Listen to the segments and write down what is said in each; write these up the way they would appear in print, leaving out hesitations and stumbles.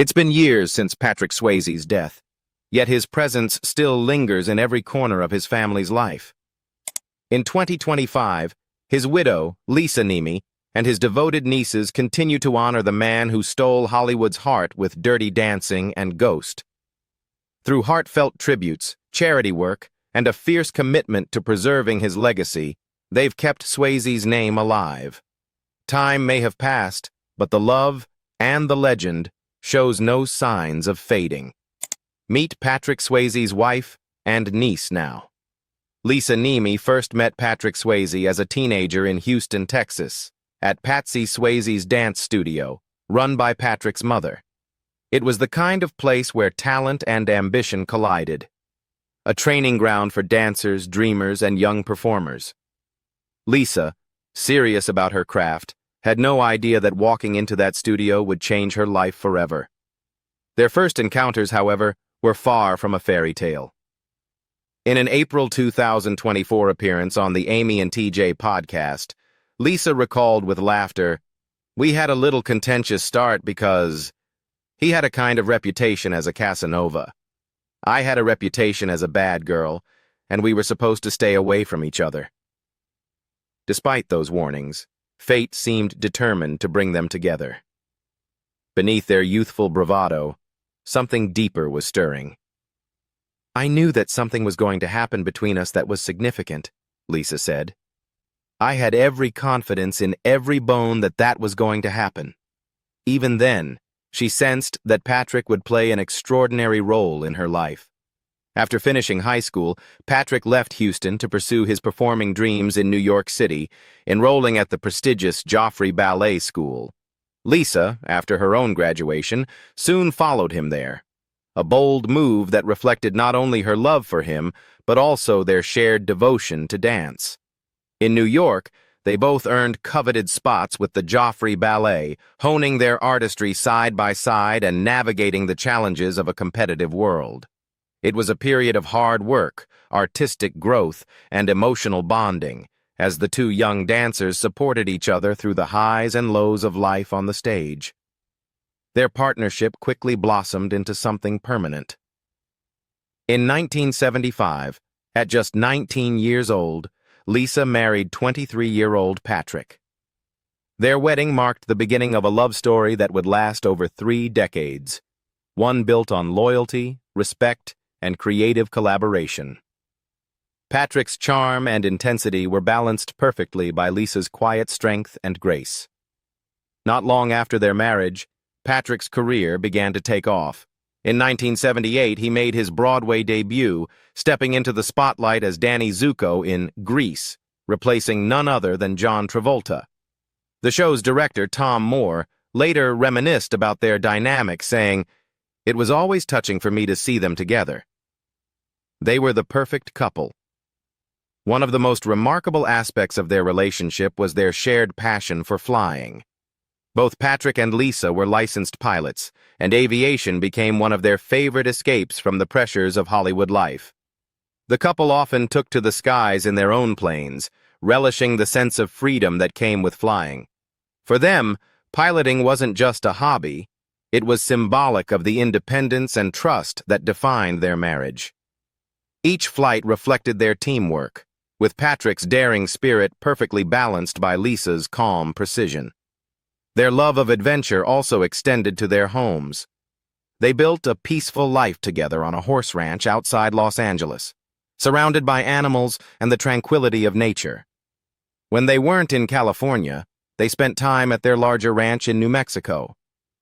It's been years since Patrick Swayze's death, yet his presence still lingers in every corner of his family's life. In 2025, his widow, Lisa Niemi, and his devoted nieces continue to honor the man who stole Hollywood's heart with Dirty Dancing and Ghost. Through heartfelt tributes, charity work, and a fierce commitment to preserving his legacy, they've kept Swayze's name alive. Time may have passed, but the love and the legend shows no signs of fading. Meet Patrick Swayze's wife and niece now. Lisa Niemi first met Patrick Swayze as a teenager in Houston, Texas, at Patsy Swayze's dance studio, run by Patrick's mother. It was the kind of place where talent and ambition collided, a training ground for dancers, dreamers, and young performers. Lisa, serious about her craft, had no idea that walking into that studio would change her life forever. Their first encounters, however, were far from a fairy tale. In an April 2024 appearance on the Amy and TJ podcast, Lisa recalled with laughter, "We had a little contentious start because he had a kind of reputation as a Casanova. I had a reputation as a bad girl, and we were supposed to stay away from each other." Despite those warnings, fate seemed determined to bring them together. Beneath their youthful bravado, something deeper was stirring. "I knew that something was going to happen between us that was significant," Lisa said. "I had every confidence in every bone that that was going to happen." Even then, she sensed that Patrick would play an extraordinary role in her life. After finishing high school, Patrick left Houston to pursue his performing dreams in New York City, enrolling at the prestigious Joffrey Ballet School. Lisa, after her own graduation, soon followed him there, a bold move that reflected not only her love for him, but also their shared devotion to dance. In New York, they both earned coveted spots with the Joffrey Ballet, honing their artistry side by side and navigating the challenges of a competitive world. It was a period of hard work, artistic growth, and emotional bonding, as the two young dancers supported each other through the highs and lows of life on the stage. Their partnership quickly blossomed into something permanent. In 1975, at just 19 years old, Lisa married 23-year-old Patrick. Their wedding marked the beginning of a love story that would last over 3 decades, one built on loyalty, respect, and creative collaboration. Patrick's charm and intensity were balanced perfectly by Lisa's quiet strength and grace. Not long after their marriage, Patrick's career began to take off. In 1978, he made his Broadway debut, stepping into the spotlight as Danny Zuko in Grease, replacing none other than John Travolta. The show's director, Tom Moore, later reminisced about their dynamic, saying, "It was always touching for me to see them together. They were the perfect couple." One of the most remarkable aspects of their relationship was their shared passion for flying. Both Patrick and Lisa were licensed pilots, and aviation became one of their favorite escapes from the pressures of Hollywood life. The couple often took to the skies in their own planes, relishing the sense of freedom that came with flying. For them, piloting wasn't just a hobby, it was symbolic of the independence and trust that defined their marriage. Each flight reflected their teamwork, with Patrick's daring spirit perfectly balanced by Lisa's calm precision. Their love of adventure also extended to their homes. They built a peaceful life together on a horse ranch outside Los Angeles, surrounded by animals and the tranquility of nature. When they weren't in California, they spent time at their larger ranch in New Mexico,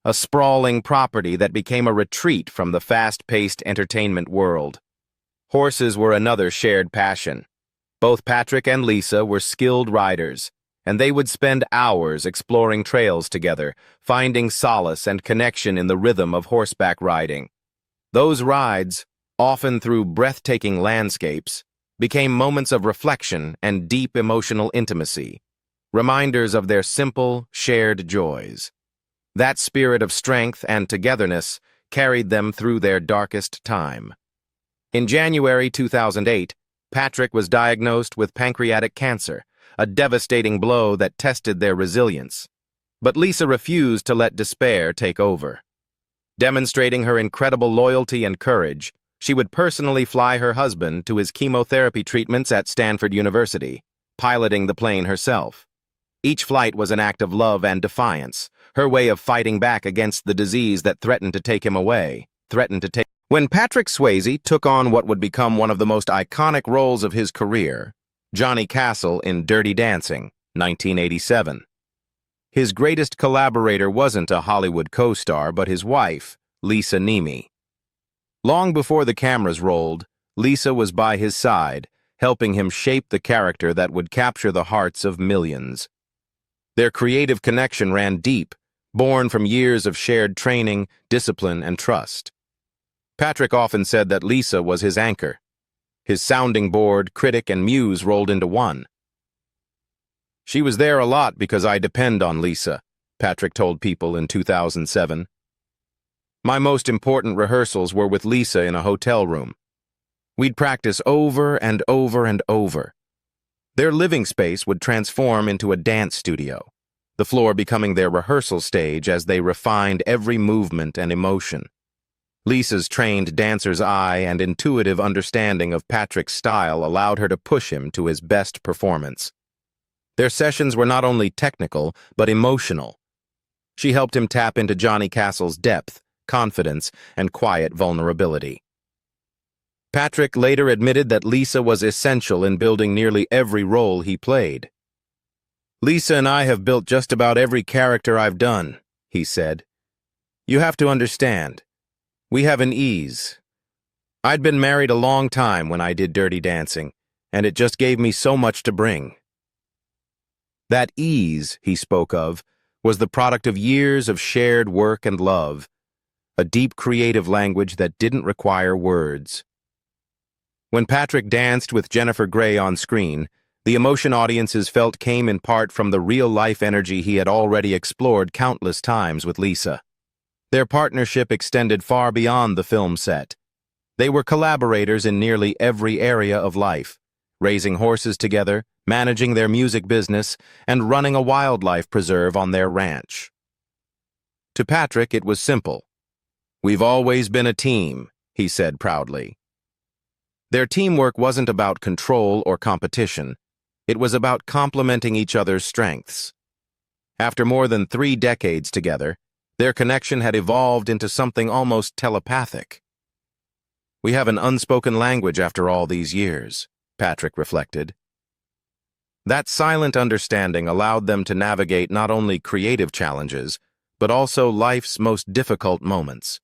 a sprawling property that became a retreat from the fast-paced entertainment world. Horses were another shared passion. Both Patrick and Lisa were skilled riders, and they would spend hours exploring trails together, finding solace and connection in the rhythm of horseback riding. Those rides, often through breathtaking landscapes, became moments of reflection and deep emotional intimacy, reminders of their simple, shared joys. That spirit of strength and togetherness carried them through their darkest time. In January 2008, Patrick was diagnosed with pancreatic cancer, a devastating blow that tested their resilience. But Lisa refused to let despair take over. Demonstrating her incredible loyalty and courage, she would personally fly her husband to his chemotherapy treatments at Stanford University, piloting the plane herself. Each flight was an act of love and defiance, her way of fighting back against the disease that threatened to take him away. When Patrick Swayze took on what would become one of the most iconic roles of his career, Johnny Castle in Dirty Dancing, 1987. His greatest collaborator wasn't a Hollywood co-star, but his wife, Lisa Niemi. Long before the cameras rolled, Lisa was by his side, helping him shape the character that would capture the hearts of millions. Their creative connection ran deep, born from years of shared training, discipline, and trust. Patrick often said that Lisa was his anchor. His sounding board, critic, and muse rolled into one. "She was there a lot because I depend on Lisa," Patrick told People in 2007. "My most important rehearsals were with Lisa in a hotel room. We'd practice over and over and over. Their living space would transform into a dance studio, the floor becoming their rehearsal stage as they refined every movement and emotion. Lisa's trained dancer's eye and intuitive understanding of Patrick's style allowed her to push him to his best performance. Their sessions were not only technical, but emotional. She helped him tap into Johnny Castle's depth, confidence, and quiet vulnerability. Patrick later admitted that Lisa was essential in building nearly every role he played. "Lisa and I have built just about every character I've done," he said. "You have to understand, we have an ease. I'd been married a long time when I did Dirty Dancing, and it just gave me so much to bring." That ease he spoke of was the product of years of shared work and love, a deep creative language that didn't require words. When Patrick danced with Jennifer Grey on screen, the emotion audiences felt came in part from the real-life energy he had already explored countless times with Lisa. Their partnership extended far beyond the film set. They were collaborators in nearly every area of life, raising horses together, managing their music business, and running a wildlife preserve on their ranch. To Patrick, it was simple. "We've always been a team," he said proudly. Their teamwork wasn't about control or competition. It was about complementing each other's strengths. After more than 3 decades together, their connection had evolved into something almost telepathic. "We have an unspoken language after all these years," Patrick reflected. That silent understanding allowed them to navigate not only creative challenges, but also life's most difficult moments.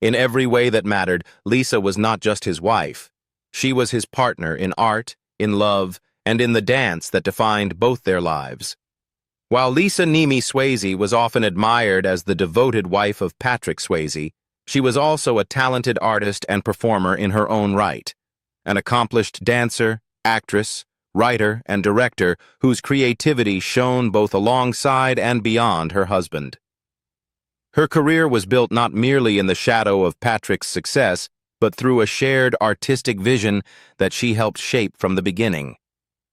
In every way that mattered, Lisa was not just his wife. She was his partner in art, in love, and in the dance that defined both their lives. While Lisa Niemi Swayze was often admired as the devoted wife of Patrick Swayze, she was also a talented artist and performer in her own right, an accomplished dancer, actress, writer, and director whose creativity shone both alongside and beyond her husband. Her career was built not merely in the shadow of Patrick's success, but through a shared artistic vision that she helped shape from the beginning.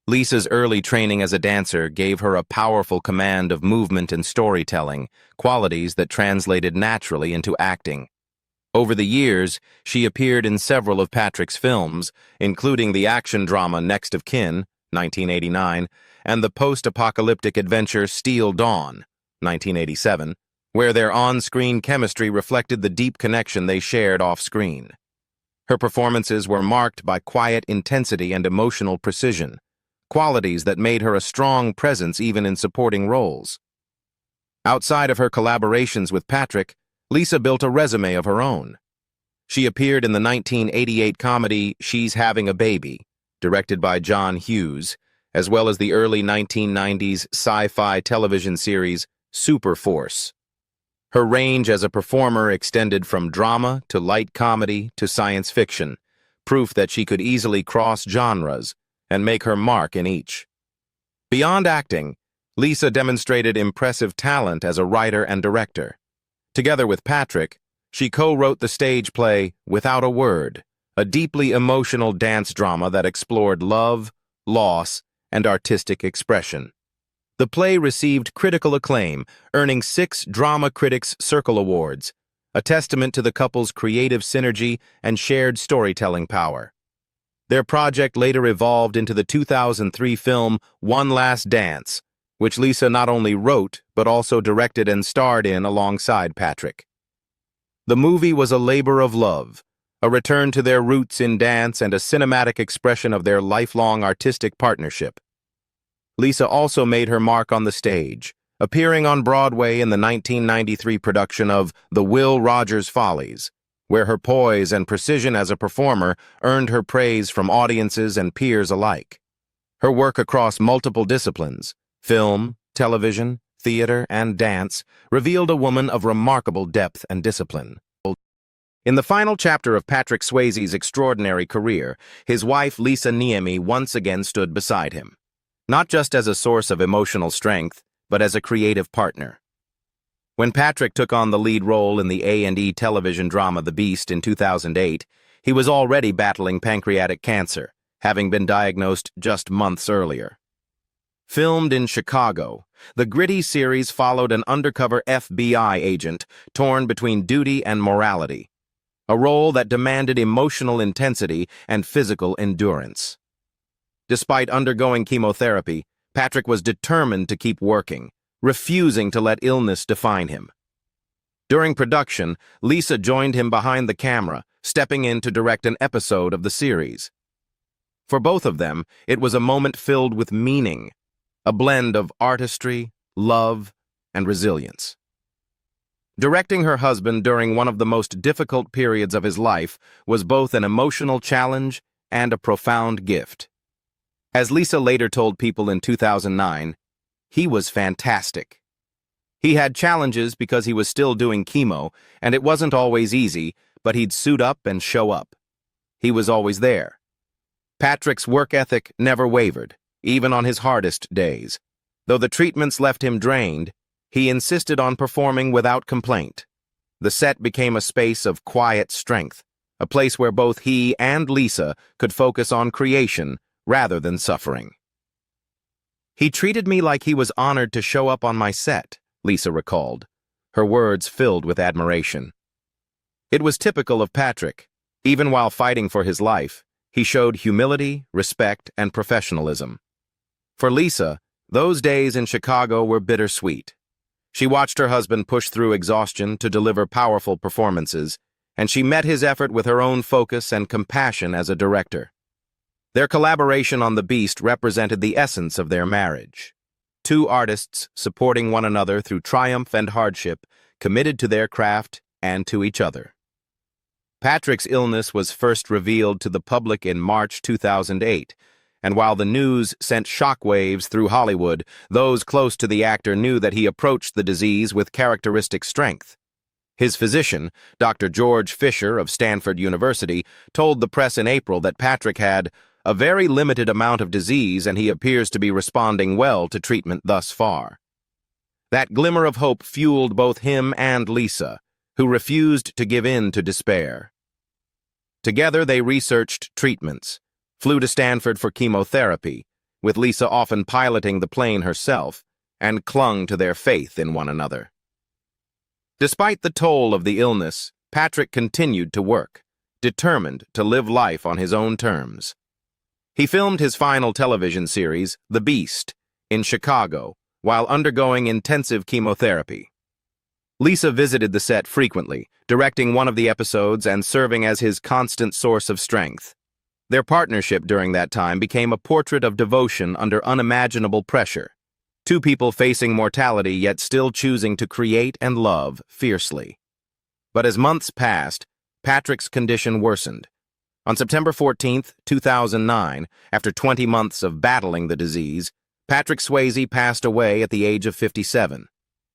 Lisa's early training as a dancer gave her a powerful command of movement and storytelling, qualities that translated naturally into acting. Over the years, she appeared in several of Patrick's films, including the action drama Next of Kin, 1989, and the post-apocalyptic adventure Steel Dawn, 1987, where their on-screen chemistry reflected the deep connection they shared off-screen. Her performances were marked by quiet intensity and emotional precision, qualities that made her a strong presence even in supporting roles. Outside of her collaborations with Patrick, Lisa built a resume of her own. She appeared in the 1988 comedy She's Having a Baby, directed by John Hughes, as well as the early 1990s sci-fi television series Super Force. Her range as a performer extended from drama to light comedy to science fiction, proof that she could easily cross genres and make her mark in each. Beyond acting, Lisa demonstrated impressive talent as a writer and director. Together with Patrick, she co-wrote the stage play Without a Word, a deeply emotional dance drama that explored love, loss, and artistic expression. The play received critical acclaim, earning 6 Drama Critics Circle Awards, a testament to the couple's creative synergy and shared storytelling power. Their project later evolved into the 2003 film One Last Dance, which Lisa not only wrote but also directed and starred in alongside Patrick. The movie was a labor of love, a return to their roots in dance and a cinematic expression of their lifelong artistic partnership. Lisa also made her mark on the stage, appearing on Broadway in the 1993 production of The Will Rogers Follies, where her poise and precision as a performer earned her praise from audiences and peers alike. Her work across multiple disciplines, film, television, theater, and dance, revealed a woman of remarkable depth and discipline. In the final chapter of Patrick Swayze's extraordinary career, his wife Lisa Niemi once again stood beside him, not just as a source of emotional strength, but as a creative partner. When Patrick took on the lead role in the A&E television drama The Beast in 2008, he was already battling pancreatic cancer, having been diagnosed just months earlier. Filmed in Chicago, the gritty series followed an undercover FBI agent torn between duty and morality, a role that demanded emotional intensity and physical endurance. Despite undergoing chemotherapy, Patrick was determined to keep working, refusing to let illness define him. During production, Lisa joined him behind the camera, stepping in to direct an episode of the series. For both of them, it was a moment filled with meaning, a blend of artistry, love, and resilience. Directing her husband during one of the most difficult periods of his life was both an emotional challenge and a profound gift. As Lisa later told People in 2009, he was fantastic. He had challenges because he was still doing chemo, and it wasn't always easy, but he'd suit up and show up. He was always there. Patrick's work ethic never wavered, even on his hardest days. Though the treatments left him drained, he insisted on performing without complaint. The set became a space of quiet strength, a place where both he and Lisa could focus on creation rather than suffering. "He treated me like he was honored to show up on my set," Lisa recalled, her words filled with admiration. It was typical of Patrick. Even while fighting for his life, he showed humility, respect, and professionalism. For Lisa, those days in Chicago were bittersweet. She watched her husband push through exhaustion to deliver powerful performances, and she met his effort with her own focus and compassion as a director. Their collaboration on The Beast represented the essence of their marriage. Two artists supporting one another through triumph and hardship, committed to their craft and to each other. Patrick's illness was first revealed to the public in March 2008, and while the news sent shockwaves through Hollywood, those close to the actor knew that he approached the disease with characteristic strength. His physician, Dr. George Fisher of Stanford University, told the press in April that Patrick had a very limited amount of disease and he appears to be responding well to treatment thus far. That glimmer of hope fueled both him and Lisa, who refused to give in to despair. Together they researched treatments, flew to Stanford for chemotherapy, with Lisa often piloting the plane herself, and clung to their faith in one another. Despite the toll of the illness, Patrick continued to work, determined to live life on his own terms. He filmed his final television series, The Beast, in Chicago, while undergoing intensive chemotherapy. Lisa visited the set frequently, directing one of the episodes and serving as his constant source of strength. Their partnership during that time became a portrait of devotion under unimaginable pressure. Two people facing mortality yet still choosing to create and love fiercely. But as months passed, Patrick's condition worsened. On September 14, 2009, after 20 months of battling the disease, Patrick Swayze passed away at the age of 57.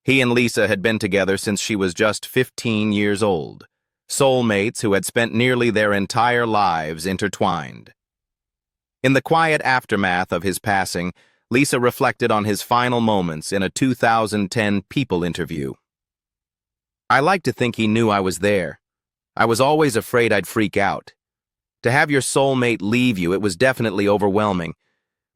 He and Lisa had been together since she was just 15 years old. Soulmates who had spent nearly their entire lives intertwined. In the quiet aftermath of his passing, Lisa reflected on his final moments in a 2010 People interview. "I like to think he knew I was there. I was always afraid I'd freak out. To have your soulmate leave you, it was definitely overwhelming.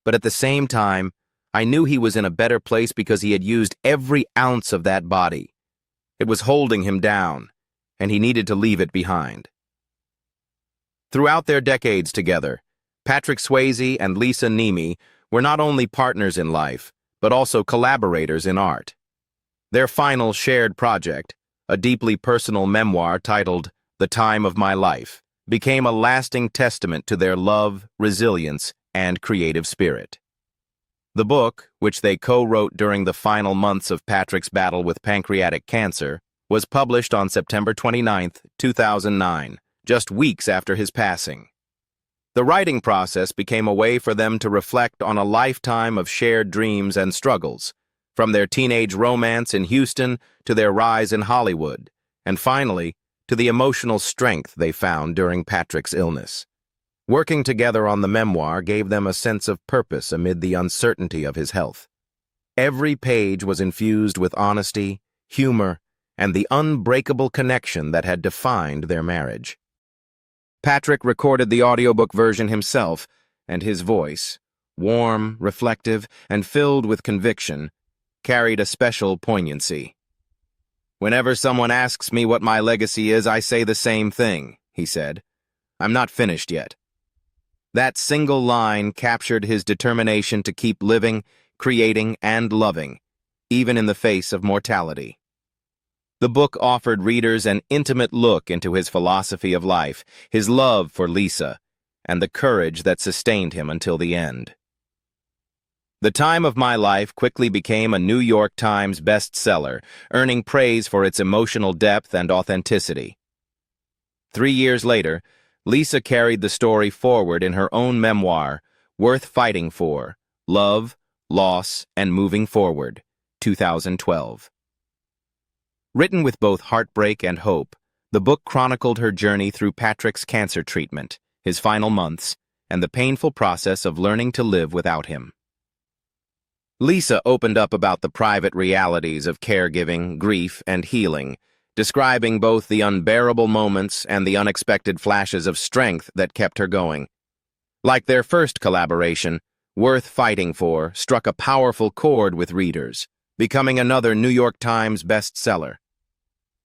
But at the same time, I knew he was in a better place because he had used every ounce of that body. It was holding him down, and he needed to leave it behind. Throughout their decades together, Patrick Swayze and Lisa Niemi were not only partners in life, but also collaborators in art. Their final shared project, a deeply personal memoir titled The Time of My Life, became a lasting testament to their love, resilience, and creative spirit. The book, which they co-wrote during the final months of Patrick's battle with pancreatic cancer, was published on September 29, 2009, just weeks after his passing. The writing process became a way for them to reflect on a lifetime of shared dreams and struggles, from their teenage romance in Houston to their rise in Hollywood, and finally, to the emotional strength they found during Patrick's illness. Working together on the memoir gave them a sense of purpose amid the uncertainty of his health. Every page was infused with honesty, humor, and the unbreakable connection that had defined their marriage. Patrick recorded the audiobook version himself, and his voice, warm, reflective, and filled with conviction, carried a special poignancy. "Whenever someone asks me what my legacy is, I say the same thing," he said. "I'm not finished yet." That single line captured his determination to keep living, creating, and loving, even in the face of mortality. The book offered readers an intimate look into his philosophy of life, his love for Lisa, and the courage that sustained him until the end. The Time of My Life quickly became a New York Times bestseller, earning praise for its emotional depth and authenticity. 3 years later, Lisa carried the story forward in her own memoir, Worth Fighting For: Love, Loss, and Moving Forward, 2012. Written with both heartbreak and hope, the book chronicled her journey through Patrick's cancer treatment, his final months, and the painful process of learning to live without him. Lisa opened up about the private realities of caregiving, grief, and healing, describing both the unbearable moments and the unexpected flashes of strength that kept her going. Like their first collaboration, Worth Fighting For struck a powerful chord with readers, becoming another New York Times bestseller.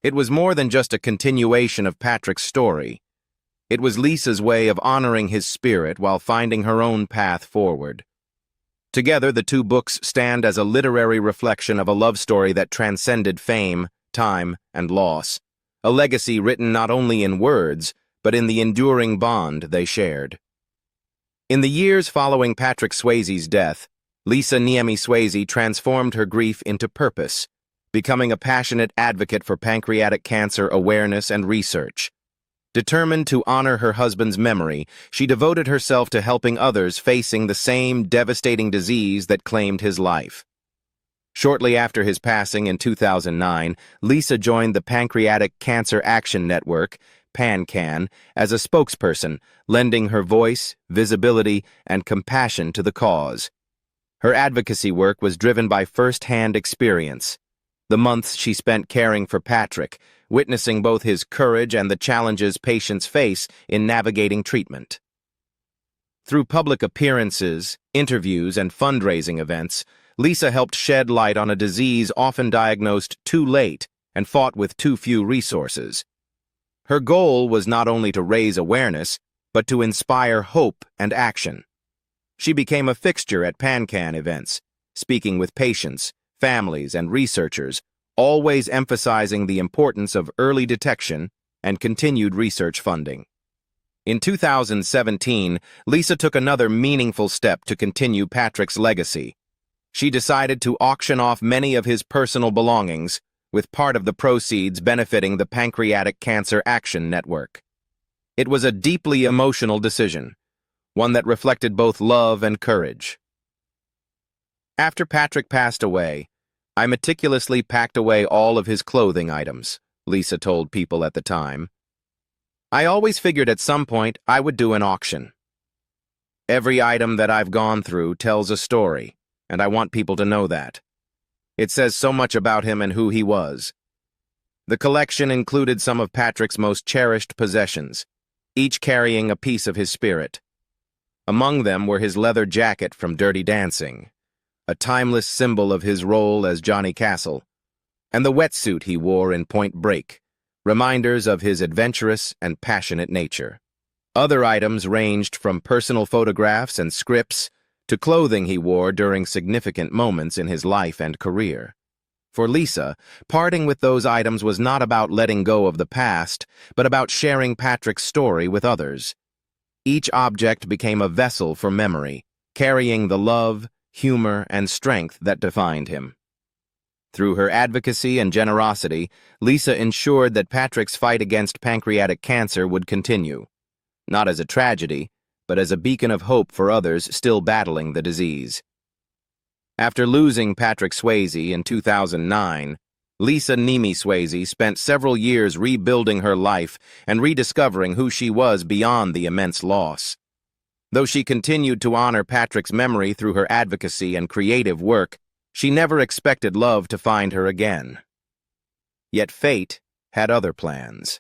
It was more than just a continuation of Patrick's story. It was Lisa's way of honoring his spirit while finding her own path forward. Together, the two books stand as a literary reflection of a love story that transcended fame, time, and loss, a legacy written not only in words, but in the enduring bond they shared. In the years following Patrick Swayze's death, Lisa Niemi Swayze transformed her grief into purpose, becoming a passionate advocate for pancreatic cancer awareness and research. Determined to honor her husband's memory, she devoted herself to helping others facing the same devastating disease that claimed his life. Shortly after his passing in 2009, Lisa joined the Pancreatic Cancer Action Network, PanCAN, as a spokesperson, lending her voice, visibility, and compassion to the cause. Her advocacy work was driven by first-hand experience. The months she spent caring for Patrick, witnessing both his courage and the challenges patients face in navigating treatment. Through public appearances, interviews, and fundraising events, Lisa helped shed light on a disease often diagnosed too late and fought with too few resources. Her goal was not only to raise awareness, but to inspire hope and action. She became a fixture at PanCAN events, speaking with patients, families, and researchers, always emphasizing the importance of early detection and continued research funding. In 2017, Lisa took another meaningful step to continue Patrick's legacy. She decided to auction off many of his personal belongings, with part of the proceeds benefiting the Pancreatic Cancer Action Network. It was a deeply emotional decision, one that reflected both love and courage. After Patrick passed away, I meticulously packed away all of his clothing items, Lisa told People at the time. I always figured at some point I would do an auction. Every item that I've gone through tells a story, and I want people to know that. It says so much about him and who he was. The collection included some of Patrick's most cherished possessions, each carrying a piece of his spirit. Among them were his leather jacket from Dirty Dancing, a timeless symbol of his role as Johnny Castle, and the wetsuit he wore in Point Break, reminders of his adventurous and passionate nature. Other items ranged from personal photographs and scripts to clothing he wore during significant moments in his life and career. For Lisa, parting with those items was not about letting go of the past, but about sharing Patrick's story with others. Each object became a vessel for memory, carrying the love, humor, and strength that defined him. Through her advocacy and generosity, Lisa ensured that Patrick's fight against pancreatic cancer would continue, not as a tragedy, but as a beacon of hope for others still battling the disease. After losing Patrick Swayze in 2009, Lisa Niemi Swayze spent several years rebuilding her life and rediscovering who she was beyond the immense loss. Though she continued to honor Patrick's memory through her advocacy and creative work, she never expected love to find her again. Yet fate had other plans.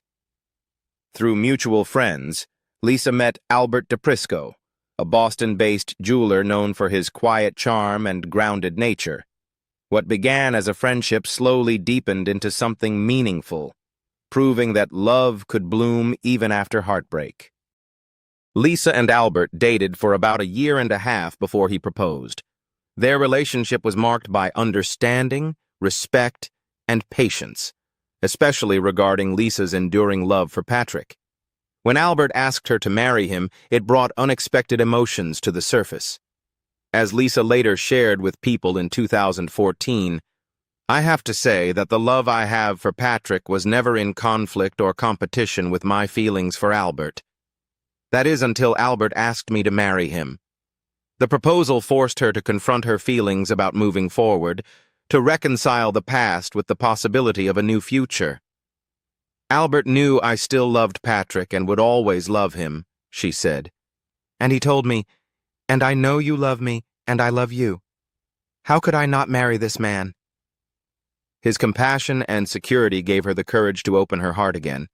Through mutual friends, Lisa met Albert DePrisco, a Boston-based jeweler known for his quiet charm and grounded nature. What began as a friendship slowly deepened into something meaningful, proving that love could bloom even after heartbreak. Lisa and Albert dated for about a year and a half before he proposed. Their relationship was marked by understanding, respect, and patience, especially regarding Lisa's enduring love for Patrick. When Albert asked her to marry him, it brought unexpected emotions to the surface. As Lisa later shared with People in 2014, "I have to say that the love I have for Patrick was never in conflict or competition with my feelings for Albert. That is until Albert asked me to marry him. The proposal forced her to confront her feelings about moving forward, to reconcile the past with the possibility of a new future. Albert knew I still loved Patrick and would always love him," she said. "And he told me, 'And I know you love me, and I love you. How could I not marry this man?'" His compassion and security gave her the courage to open her heart again.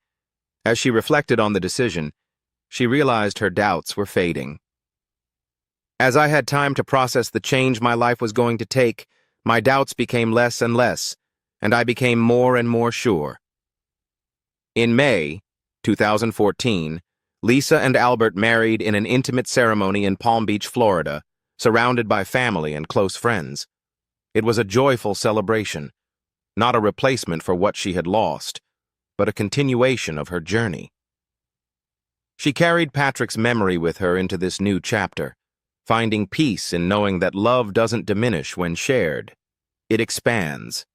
As she reflected on the decision, she realized her doubts were fading. "As I had time to process the change my life was going to take, my doubts became less and less, and I became more and more sure." In May 2014, Lisa and Albert married in an intimate ceremony in Palm Beach, Florida, surrounded by family and close friends. It was a joyful celebration, not a replacement for what she had lost, but a continuation of her journey. She carried Patrick's memory with her into this new chapter, finding peace in knowing that love doesn't diminish when shared. It expands.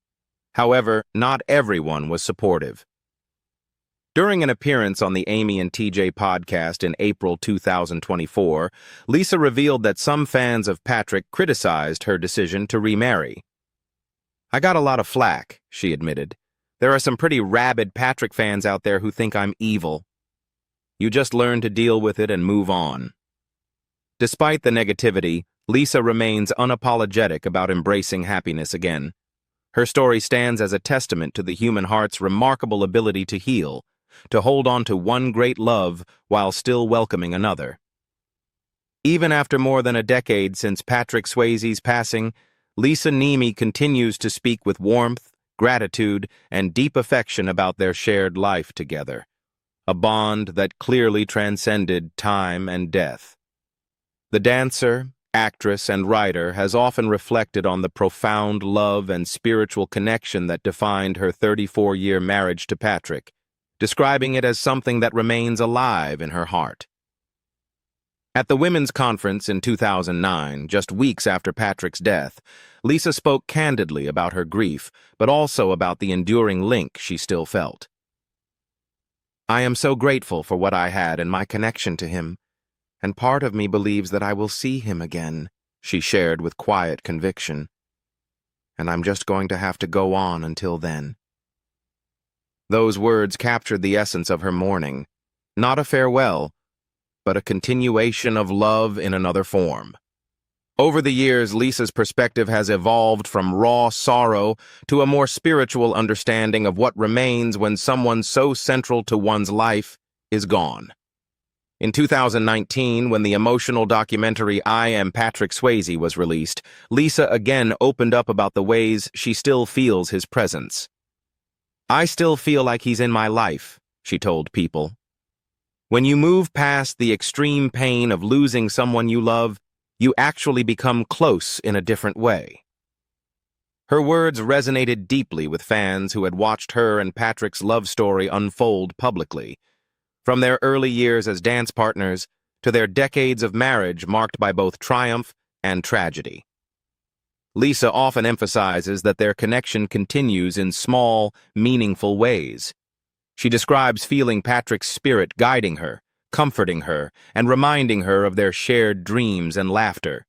However, not everyone was supportive. During an appearance on the Amy and TJ podcast in April 2024, Lisa revealed that some fans of Patrick criticized her decision to remarry. "I got a lot of flack," she admitted. "There are some pretty rabid Patrick fans out there who think I'm evil. You just learn to deal with it and move on." Despite the negativity, Lisa remains unapologetic about embracing happiness again. Her story stands as a testament to the human heart's remarkable ability to heal, to hold on to one great love while still welcoming another. Even after more than a decade since Patrick Swayze's passing, Lisa Niemi continues to speak with warmth, gratitude, and deep affection about their shared life together, a bond that clearly transcended time and death. The dancer, actress, and writer has often reflected on the profound love and spiritual connection that defined her 34-year marriage to Patrick, describing it as something that remains alive in her heart. At the Women's Conference in 2009, just weeks after Patrick's death, Lisa spoke candidly about her grief, but also about the enduring link she still felt. "I am so grateful for what I had and my connection to him, and part of me believes that I will see him again," she shared with quiet conviction. "And I'm just going to have to go on until then." Those words captured the essence of her mourning, not a farewell, but a continuation of love in another form. Over the years, Lisa's perspective has evolved from raw sorrow to a more spiritual understanding of what remains when someone so central to one's life is gone. In 2019, when the emotional documentary I Am Patrick Swayze was released, Lisa again opened up about the ways she still feels his presence. "I still feel like he's in my life," she told People. When you move past the extreme pain of losing someone you love, you actually become close in a different way. Her words resonated deeply with fans who had watched her and Patrick's love story unfold publicly, from their early years as dance partners to their decades of marriage marked by both triumph and tragedy. Lisa often emphasizes that their connection continues in small, meaningful ways. She describes feeling Patrick's spirit guiding her, comforting her, and reminding her of their shared dreams and laughter.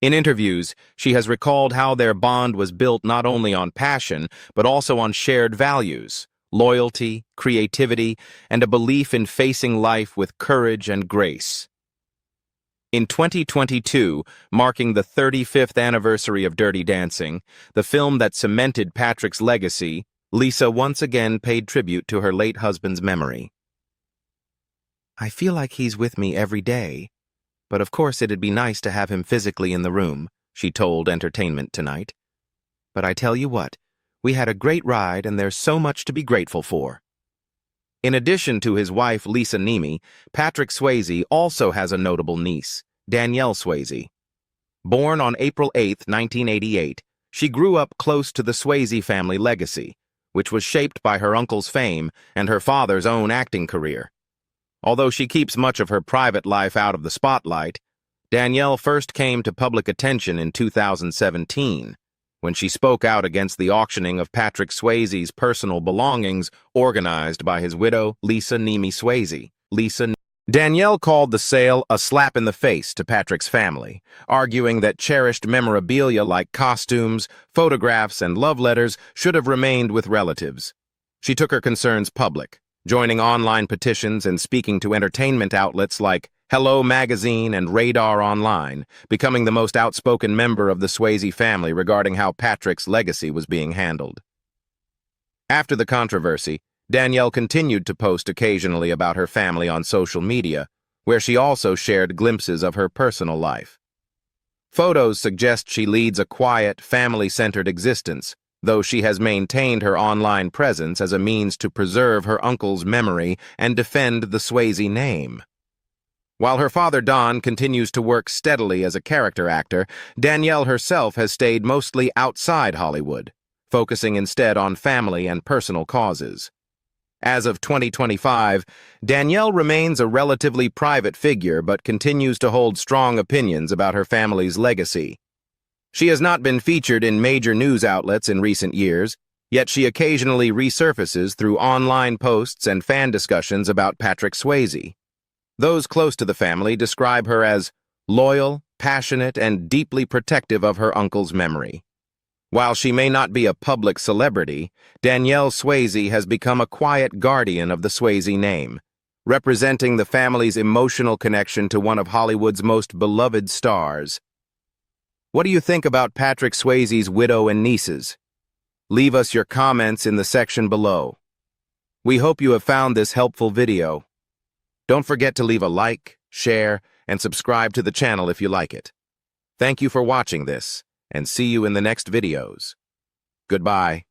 In interviews, she has recalled how their bond was built not only on passion, but also on shared values, loyalty, creativity, and a belief in facing life with courage and grace. In 2022, marking the 35th anniversary of Dirty Dancing, the film that cemented Patrick's legacy, Lisa once again paid tribute to her late husband's memory. "I feel like he's with me every day, but of course it'd be nice to have him physically in the room," she told Entertainment Tonight. "But I tell you what, we had a great ride and there's so much to be grateful for." In addition to his wife Lisa Niemi, Patrick Swayze also has a notable niece, Danielle Swayze. Born on April 8, 1988, she grew up close to the Swayze family legacy, which was shaped by her uncle's fame and her father's own acting career. Although she keeps much of her private life out of the spotlight, Danielle first came to public attention in 2017, when she spoke out against the auctioning of Patrick Swayze's personal belongings organized by his widow, Lisa Niemi Swayze. Danielle called the sale a slap in the face to Patrick's family, arguing that cherished memorabilia like costumes, photographs, and love letters should have remained with relatives. She took her concerns public, joining online petitions and speaking to entertainment outlets like Hello Magazine and Radar Online, becoming the most outspoken member of the Swayze family regarding how Patrick's legacy was being handled. After the controversy, Danielle continued to post occasionally about her family on social media, where she also shared glimpses of her personal life. Photos suggest she leads a quiet, family-centered existence, though she has maintained her online presence as a means to preserve her uncle's memory and defend the Swayze name. While her father Don continues to work steadily as a character actor, Danielle herself has stayed mostly outside Hollywood, focusing instead on family and personal causes. As of 2025, Danielle remains a relatively private figure but continues to hold strong opinions about her family's legacy. She has not been featured in major news outlets in recent years, yet she occasionally resurfaces through online posts and fan discussions about Patrick Swayze. Those close to the family describe her as loyal, passionate, and deeply protective of her uncle's memory. While she may not be a public celebrity, Danielle Swayze has become a quiet guardian of the Swayze name, representing the family's emotional connection to one of Hollywood's most beloved stars. What do you think about Patrick Swayze's widow and nieces? Leave us your comments in the section below. We hope you have found this helpful video. Don't forget to leave a like, share, and subscribe to the channel if you like it. Thank you for watching this, and see you in the next videos. Goodbye.